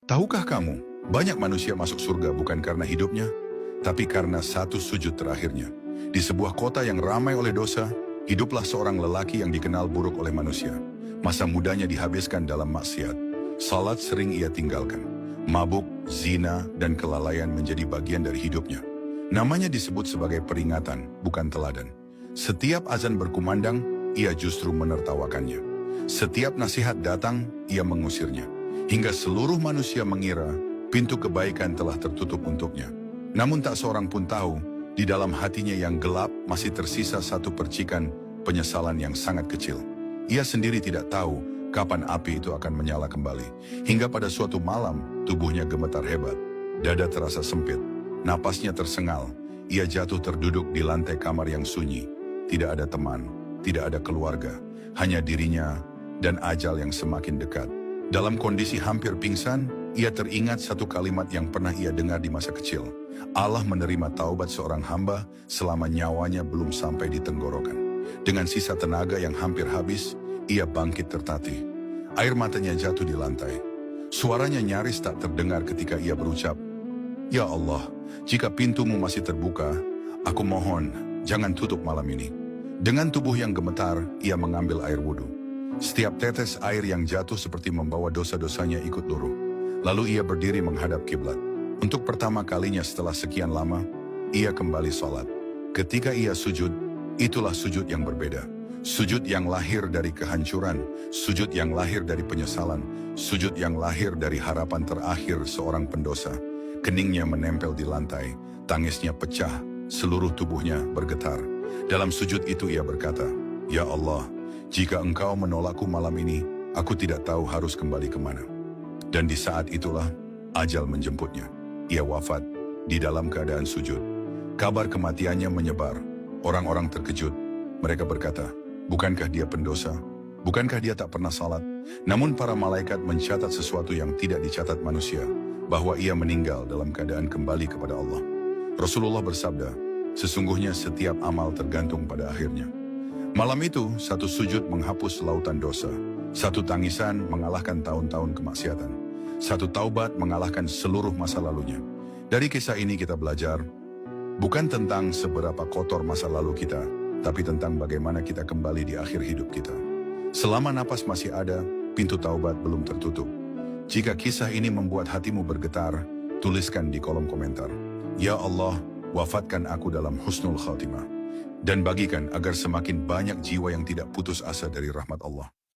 Tahukah kamu, banyak manusia masuk surga bukan karena hidupnya, tapi karena satu sujud terakhirnya. Di sebuah kota yang ramai oleh dosa, hiduplah seorang lelaki yang dikenal buruk oleh manusia. Masa mudanya dihabiskan dalam maksiat. Salat sering ia tinggalkan. Mabuk, zina, dan kelalaian menjadi bagian dari hidupnya. Namanya disebut sebagai peringatan, bukan teladan. Setiap azan berkumandang, ia justru menertawakannya. Setiap nasihat datang, ia mengusirnya. Hingga seluruh manusia mengira pintu kebaikan telah tertutup untuknya. Namun tak seorang pun tahu, di dalam hatinya yang gelap masih tersisa satu percikan penyesalan yang sangat kecil. Ia sendiri tidak tahu kapan api itu akan menyala kembali. Hingga pada suatu malam, tubuhnya gemetar hebat. Dada terasa sempit, napasnya tersengal. Ia jatuh terduduk di lantai kamar yang sunyi. Tidak ada teman, tidak ada keluarga, hanya dirinya dan ajal yang semakin dekat. Dalam kondisi hampir pingsan, ia teringat satu kalimat yang pernah ia dengar di masa kecil. Allah menerima taubat seorang hamba selama nyawanya belum sampai di tenggorokan. Dengan sisa tenaga yang hampir habis, ia bangkit tertatih. Air matanya jatuh di lantai. Suaranya nyaris tak terdengar ketika ia berucap, "Ya Allah, jika pintumu masih terbuka, aku mohon, jangan tutup malam ini." Dengan tubuh yang gemetar, ia mengambil air wudhu. Setiap tetes air yang jatuh seperti membawa dosa-dosanya ikut luruh. Lalu ia berdiri menghadap kiblat. Untuk pertama kalinya setelah sekian lama, ia kembali sholat. Ketika ia sujud, itulah sujud yang berbeda. Sujud yang lahir dari kehancuran, sujud yang lahir dari penyesalan, sujud yang lahir dari harapan terakhir seorang pendosa. Keningnya menempel di lantai, tangisnya pecah, seluruh tubuhnya bergetar. Dalam sujud itu ia berkata, "Ya Allah, jika Engkau menolakku malam ini, aku tidak tahu harus kembali kemana." Dan di saat itulah, ajal menjemputnya. Ia wafat di dalam keadaan sujud. Kabar kematiannya menyebar. Orang-orang terkejut. Mereka berkata, "Bukankah dia pendosa? Bukankah dia tak pernah salat?" Namun para malaikat mencatat sesuatu yang tidak dicatat manusia, bahwa ia meninggal dalam keadaan kembali kepada Allah. Rasulullah bersabda, "Sesungguhnya setiap amal tergantung pada akhirnya." Malam itu, satu sujud menghapus lautan dosa. Satu tangisan mengalahkan tahun-tahun kemaksiatan. Satu taubat mengalahkan seluruh masa lalunya. Dari kisah ini kita belajar, bukan tentang seberapa kotor masa lalu kita, tapi tentang bagaimana kita kembali di akhir hidup kita. Selama napas masih ada, pintu taubat belum tertutup. Jika kisah ini membuat hatimu bergetar, tuliskan di kolom komentar, "Ya Allah, wafatkan aku dalam husnul khatimah." Dan bagikan agar semakin banyak jiwa yang tidak putus asa dari rahmat Allah.